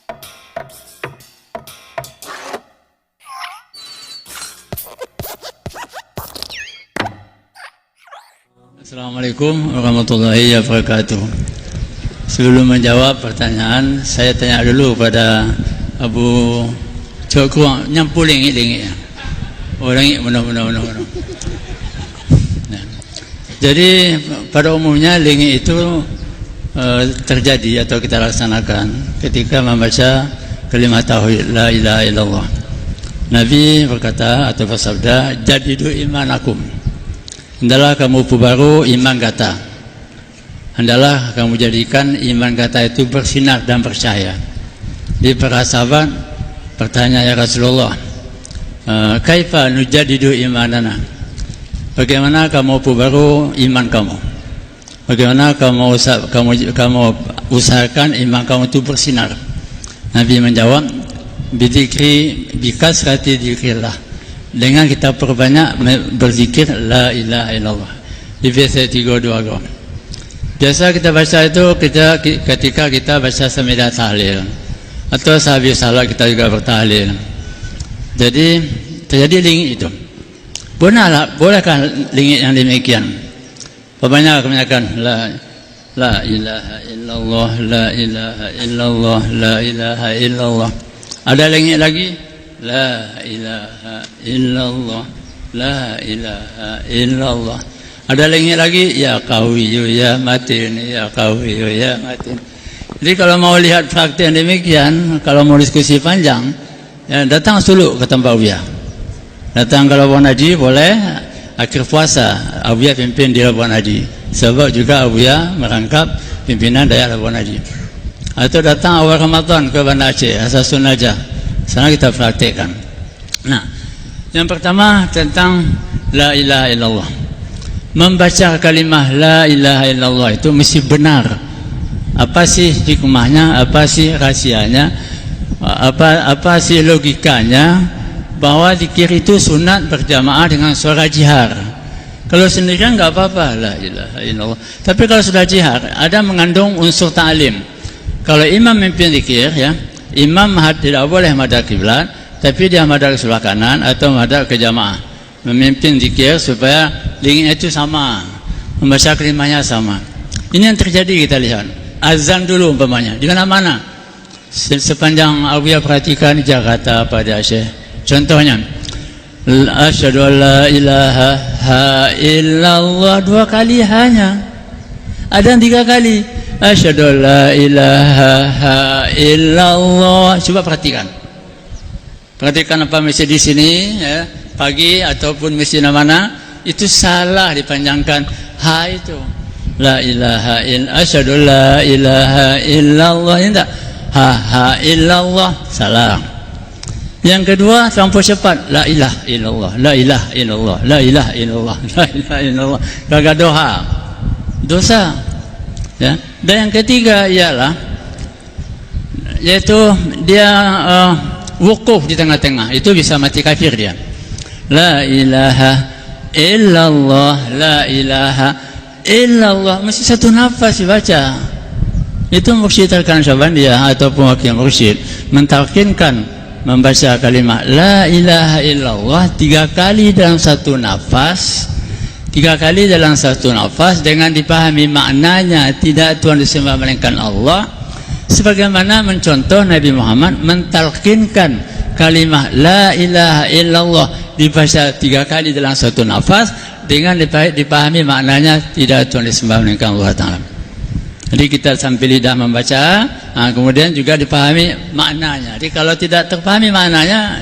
Assalamualaikum warahmatullahi wabarakatuh. Sebelum menjawab pertanyaan, saya tanya dulu pada Abu Cokro, nyampu lingit-lingit. Oh, lingit benar-benar. Nah, jadi pada umumnya lingit itu terjadi atau kita laksanakan ketika membaca kalimat tauhid la ilaha illallah. Nabi berkata atau bersabda, jadidu imanakum. Hendaklah kamu perbaru iman kata. Hendaklah kamu jadikan iman kata itu bersinar dan bercahaya. Di para sahabat bertanya, ya Rasulullah, kaifa nujadidu imanana? Bagaimana kamu perbaru iman kamu? Bagaimana kamu usahakan iman kamu itu bersinar? Nabi menjawab, bidzikri bikasrati dzikrillah. Dengan kita perbanyak berzikir la ilaha illallah. Di verset 32. Biasa kita baca itu ketika kita baca semidah tahlil atau sehabis salat kita juga bertahlil. Jadi terjadi lingit itu. Bolehkah lingit yang demikian? Kebanyakan la ilaha illallah, la ilaha illallah, la ilaha illallah. Ada lingit lagi? La ilaha illallah, la ilaha illallah. Ada lagi ya qawiyu ya matin, ya qawiyu ya matin. Jadi kalau mau lihat praktik yang demikian, kalau mau diskusi panjang, ya datang suluk ke tempat Uya. Datang ke Labuan Haji boleh, akhir puasa Uya pimpin di Labuan Haji. Sebab juga Uya merangkap pimpinan daerah Labuan Haji. Atau datang awal Ramadan ke Banda Aceh, Asasun Najah. Sana kita praktekkan. Nah, yang pertama tentang la ilaha illallah. Membaca kalimah la ilaha illallah itu mesti benar. Apa sih hikmahnya? Apa sih rahasianya? Apa sih logikanya bahwa zikir itu sunat berjamaah dengan suara jihar? Kalau sendirian enggak apa-apa la ilaha illallah. Tapi kalau sudah jihar ada mengandung unsur ta'lim. Kalau imam memimpin zikir ya, imam tidak boleh madhab kiblat, tapi dia madhab ke sebelah kanan atau madhab ke jamaah, memimpin zikir supaya lingitnya itu sama, membaca kalimahnya sama. Ini yang terjadi kita lihat. Azan dulu umpamanya di mana-mana. Sepanjang Abuya perhatikan di Jakarta pada Aceh. Contohnya, asyhadu an la ilaha illallah 2 kali hanya. Ada yang 3 kali. Asyhadu an la ilaha illallah. Coba perhatikan. Perhatikan apa mesti di sini ya, pagi ataupun mesti mana itu salah dipanjangkan ha itu. La ilaha illallah. Asyhadu an la ilaha illallah. Ini enggak ha illallah, salah. Yang kedua terlampau cepat, la ilaha illallah, la ilaha illallah, la ilaha illallah, la ilaha illallah. Gagal doa. Dosa. Ya. Dan yang ketiga ialah yaitu dia wukuf di tengah-tengah, itu bisa mati kafir dia. La ilaha illallah, la ilaha illallah, mesti satu nafas dibaca. Itu mursyid Al-Kansyabandiyah ataupun wakil mursyid mentalkinkan membaca kalimat la ilaha illallah 3 kali dalam satu nafas. 3 kali dalam satu nafas dengan dipahami maknanya, tidak Tuhan disembah melainkan Allah, sebagaimana mencontoh Nabi Muhammad mentalkinkan kalimah la ilaha illallah dibaca 3 kali dalam satu nafas dengan dipahami maknanya, tidak Tuhan disembah melainkan Allah Ta'ala. Jadi kita sambil lidah membaca, kemudian juga dipahami maknanya. Jadi kalau tidak terpahami maknanya,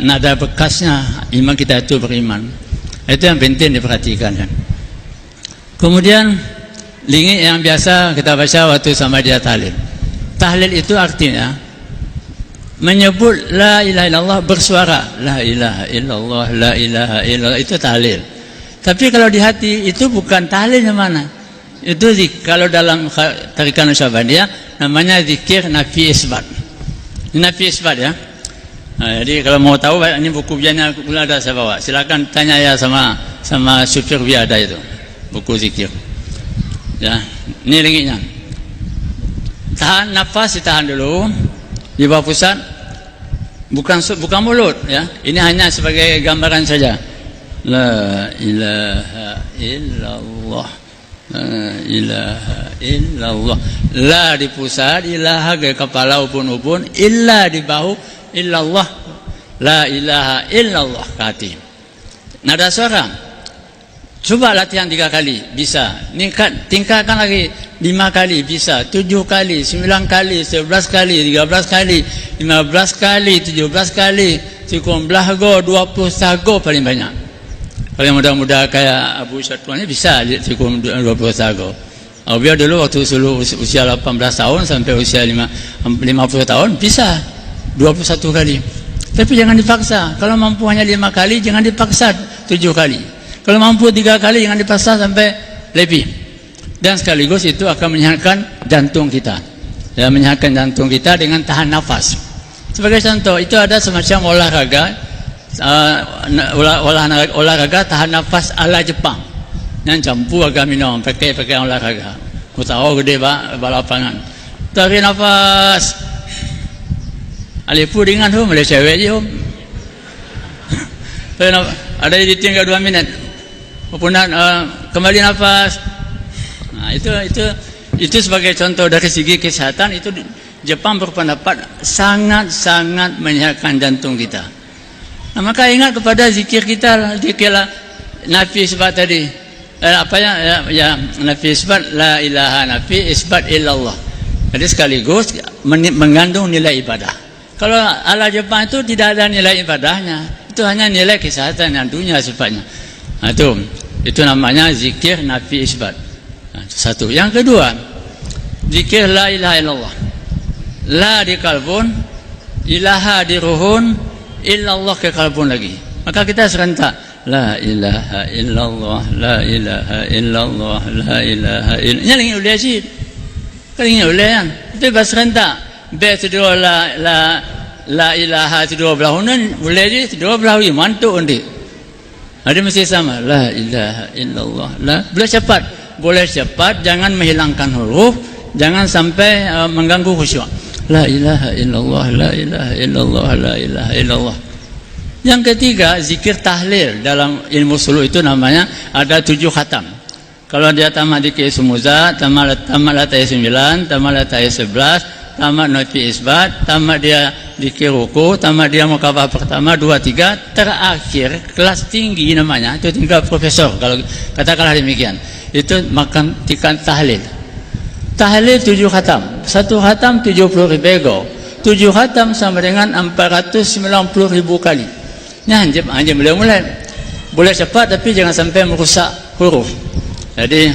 nada bekasnya iman kita itu beriman. Itu yang penting diperhatikan. Kemudian lingit yang biasa kita baca waktu sama dia tahlil. Tahlil itu artinya menyebut la ilaha illallah bersuara, la ilaha illallah, la ilaha illallah, itu tahlil. Tapi kalau di hati itu bukan tahlil yang mana? Itu kalau dalam tarikan Nasyabandiyah namanya zikir nafi isbat. Nafi isbat ya. Nah, jadi kalau mau tahu ini buku biarnya ada saya bawa. Silakan tanya ya sama supir biar ada itu buku zikir. Ya, ini lingitnya. Tahan nafas, ditahan dulu di bawah pusat, bukan mulut ya. Ini hanya sebagai gambaran saja. La ilaha illallah, la ilaha illallah. La di pusat, ilaha ke kepala ubun-ubun, illa di bahu, illallah, la ilaha illallah ke hati. Nada suara, coba latihan 3 kali, bisa. Tingkatkan lagi 5 kali, bisa. 7 kali, 9 kali, 11 kali, 13 kali, 15 kali, 17 kali, 19 go, 20 sago paling banyak. Kalau yang muda-muda kayak Abu Syatwan ini bisa cukup 20 sago. Biar dulu waktu usia 18 tahun sampai usia 50 tahun bisa 21 kali. Tapi jangan dipaksa. Kalau mampu hanya 5 kali, jangan dipaksa 7 kali. Kalau mampu 3 kali, jangan dipaksa sampai lebih. Dan sekaligus itu akan menyehatkan jantung kita. Ya, menyehatkan jantung kita dengan tahan nafas. Sebagai contoh, itu ada semacam olahraga. Olahraga tahan nafas ala Jepang yang campu agak minum pakai olahraga. Aku tahu gede balapangan. Tarik nafas. Alipu ringan tu, boleh cewek je. Ada yang ditinggal 2 minit. Kemudian kembali nafas. Nah, itu sebagai contoh dari segi kesehatan. Itu Jepang berpendapat sangat-sangat menyehatkan jantung kita. Nah, maka ingat kepada zikir kita, zikirlah nafi isbat tadi. Nafi isbat la ilaha, nafi isbat illallah. Jadi sekaligus mengandung nilai ibadah. Kalau ala Jepang itu tidak ada nilai ibadahnya, itu hanya nilai kesehatan yang dunia sifatnya. Nah, itu namanya zikir nafi isbat. Nah, itu satu. Yang kedua, zikir la ilaha illallah. La di kalbun, ilaha di ruhun, illallah ke kalbun lagi. Maka kita serentak la ilaha illallah, la ilaha illallah, la ilaha illallah. Ini ingin boleh sih. Kan ingin boleh kan. Itu bahas serentak. Be sedua la ilaha sedua belah unan boleh je sedua belah mantuk undi. Ada mesti sama la ilaha illallah. La boleh cepat, jangan menghilangkan huruf, jangan sampai mengganggu khusyuk. La ilaha illallah, la ilaha illallah, la ilaha illallah. Yang ketiga, zikir tahlil. Dalam ilmu suluk itu namanya ada 7 khatam. Kalau dia tamat di Sumuza, tamat latai 9, tamat latai 11, tamat nafi isbat, tamat dia di ruku, tamat dia mukabah pertama, 2, 3, terakhir kelas tinggi namanya, itu tinggal profesor. Kalau katakanlah demikian, itu makan tikan tahlil. Tahlil 7 khatam. 1 khatam 70.000 ego. 7 khatam sama dengan 490.000 kali. Ini hanya mulai. Boleh cepat tapi jangan sampai merusak huruf. Jadi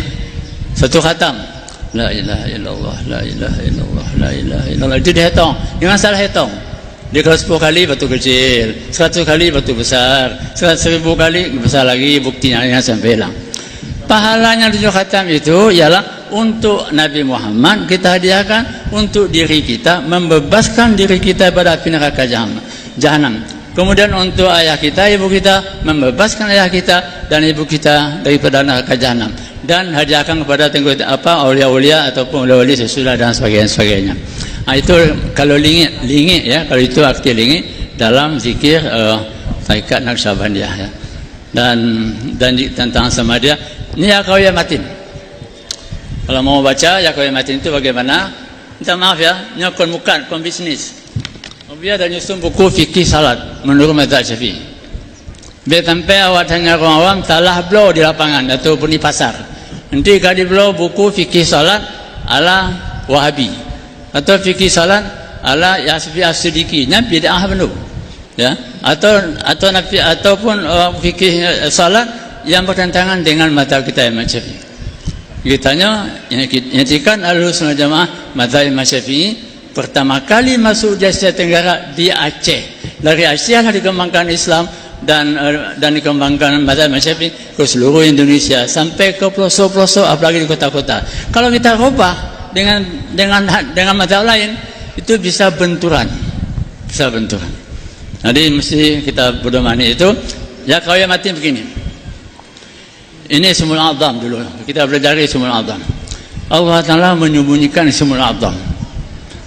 1 khatam la ilaha illallah, la ilaha illallah, la ilaha illallah. Itu dihitung. Jangan salah hitung. Dia kalau 10 kali batu kecil, 100 kali batu besar, 100.000 kali besar lagi, buktinya yang sampai hilang. Pahalanya 7 khatam itu ialah untuk Nabi Muhammad kita hadiahkan, untuk diri kita, membebaskan diri kita pada api neraka jahanam. Kemudian untuk ayah kita, ibu kita, membebaskan ayah kita dan ibu kita daripada neraka jahanam. Dan hadiahkan kepada aulia-aulia ataupun wali sesudah dan sebagainya. Nah, itu kalau lingit ya, kalau itu arti lingit dalam zikir tarikat Naqsyabandiyah ya. Dan tentang sama dia ini ya kau ya matin. Kalau mau baca ya kau ya matin itu bagaimana? Minta maaf ya, nyokon mukan kon bisnis. Biar dan nyusun buku fikih salat menurut mazhab Syafi'i. Biar sampai awak hanya orang awam salah blow di lapangan ataupun di pasar. Nanti kali blow buku fikih salat ala Wahabi atau fikih salat ala Yasfi As-Siddiqi, nya bid'ah benar. Ya, ataupun fikih salat yang bertentangan dengan mazhab kita Imam Syafi'i. Kitanya nyatikan Ahlussunnah Jamaah mazhab Imam Syafi'i pertama kali masuk di Asia Tenggara di Aceh. Dari Aceh lah dikembangkan Islam dan dikembangkan mazhab Imam Syafi'i ke seluruh Indonesia sampai ke pelosok-pelosok, apalagi di kota-kota. Kalau kita rubah dengan mazhab lain itu bisa benturan. Jadi mesti kita berdomani itu. Ya kau yang mati begini. Ini Ismul A'zam dulu. Kita belajar Ismul A'zam. Allah Ta'ala menyembunyikan Ismul A'zam.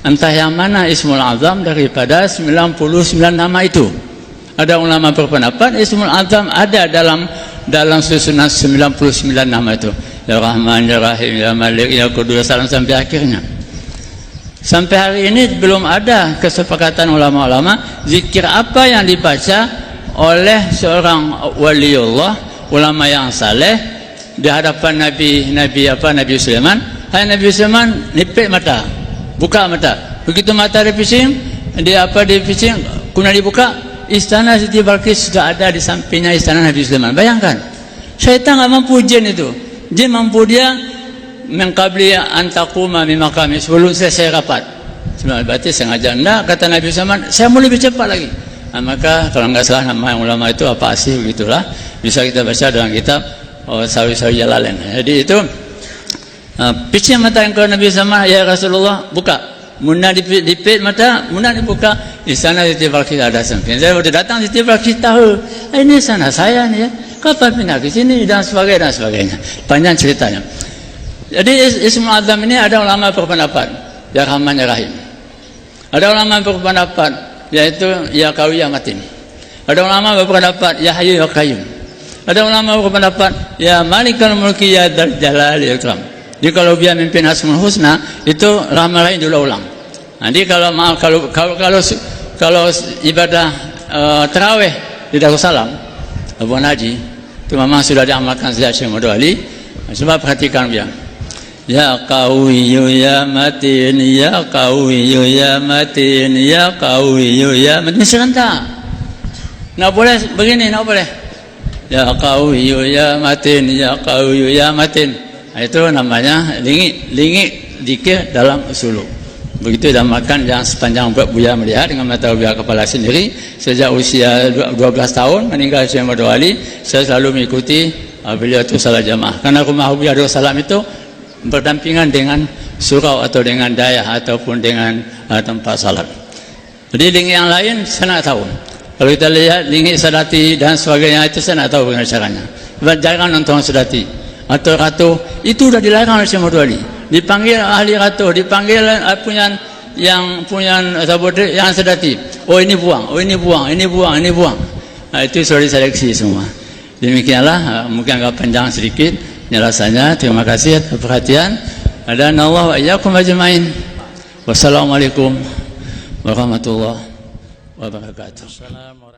entah yang mana Ismul Azam daripada 99 nama itu. Ada ulama berpendapat Ismul Azam ada dalam susunan 99 nama itu. Ya Rahman, Ya Rahim, Ya Malik, Ya Qudus, sampai akhirnya. Sampai hari ini belum ada kesepakatan ulama-ulama zikir apa yang dibaca oleh seorang waliullah, ulama yang saleh di hadapan Nabi Sulaiman. Hai Nabi Sulaiman, nipik mata, buka mata. Begitu mata dipising, dipising, kemudian dibuka, istana Siti Balqis sudah ada di sampingnya istana Nabi Sulaiman. Bayangkan, syaitan nggak mampu jin itu. Jin mampu dia mengkabli antakuma mimakami, sebelum saya rapat. Sebelum berarti sengaja enggak, kata Nabi Sulaiman, saya mau lebih cepat lagi. Nah, maka kalau nggak salah nama ulama itu apa sih, begitulah, bisa kita baca dalam kitab Sawi-Sawi Jalalain. Jadi itu pising mata yang ke Nabi Sulaiman, ya Rasulullah, buka. Muna dipit mata, muna dibuka, di sana Siti Balqis ada samping. Saya sudah datang Siti Balqis tahu, ini sana saya nih ya, kapan pindah ke sini dan sebagainya. Panjang ceritanya. Jadi Ismul Azam ini ada ulama berpendapat Ya Rahman, Ya Rahim. Ada ulama berpendapat yaitu Ya Qawi, Ya Matin. Ada ulama berpendapat Ya Hayyu, Ya Qayyum. Ada ulama berpendapat Ya Malikul Mulki, Ya Dzal Jalali wal Ikram. Jadi kalau dia mimpin Asmaul Husna itu Rahman Rahim diulang. Nanti kalau ibadah tarawih di Darussalam Abu Haji itu memang sudah diamalkan sejak Syekh Muhammad Ali. Coba perhatikan dia. Ya Qawiyyu Ya Matin, Ya Qawiyyu Ya Matin, Ya Qawiyyu Ya Matin. Serentak. Nggak boleh begini, nggak boleh. Ya Qawiyyu Ya Matin, Ya Qawiyyu Ya Matin. Nah, itu namanya lingi zikir dalam suluk. Begitu diamalkan yang sepanjang Buya melihat dengan mata Buya kepala sendiri. Sejak usia 12 tahun meninggal Syekh Muhammad Ali, saya selalu mengikuti beliau itu salat jamaah. Karena rumah Buya Darussalam itu berdampingan dengan surau atau dengan dayah ataupun dengan tempat salat. Jadi lingi yang lain saya nak tahu. Kalau kita lihat lingi Sadati dan sebagainya itu saya nak tahu bagaimana caranya. Jangan nonton Sadati atau ratu itu sudah dilarang oleh Syekh Muhammad Ali. Dipanggil ahli ratu, dipanggil yang punya sabotri yang Sadati. Oh ini buang, oh ini buang, ini buang, ini buang. Nah, itu sudah diseleksi semua. Demikianlah, mungkin agak panjang sedikit penjelasannya. Terima kasih atas perhatian. Dan Allah wa iyyakum ajmain. Wassalamualaikum warahmatullahi wabarakatuh.